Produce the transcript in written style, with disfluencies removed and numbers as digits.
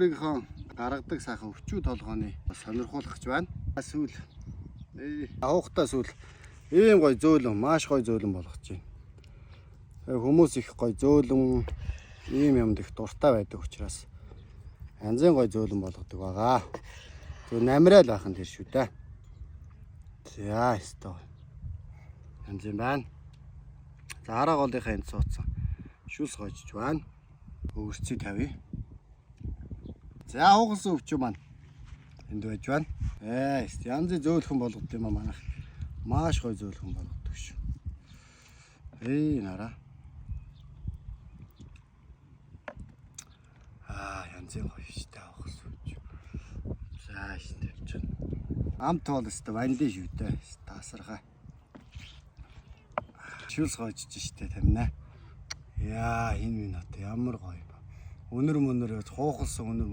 Өөрийнхөө гаргадаг сайхан өчүү толгооны сонирхуулгач байна. Сүүл авахтаа сүүл ийм гоё зөөлөн, маш гоё зөөлөн болгож байна. Хүмүүс их гоё зөөлөн ийм юмд их дуртай байдаг учраас янзын гоё зөөлөн болгодог байгаа. Зөв намраал байх нь тэр шүү дээ. За ёстой. Янз юм байна. За араа голынхаа энд суудсан шүлс гойж байна. Өөрцөө тавья. За угсан өвчөө маань энд байж байна. Янзын зөөлхөн болгод юм аа манайх. Маш гоё зөөлхөн болгодог шүү. Нараа. Янзын гоё шүү дээ угсан өвчөө. За тавьж байна. Амт тоол өстө ванди шүү дээ. Тасархаа. Шүлс гойж штэ тамина. Энэ минут ямар гоё. Өнөр мөнөр хуухалсан өнөр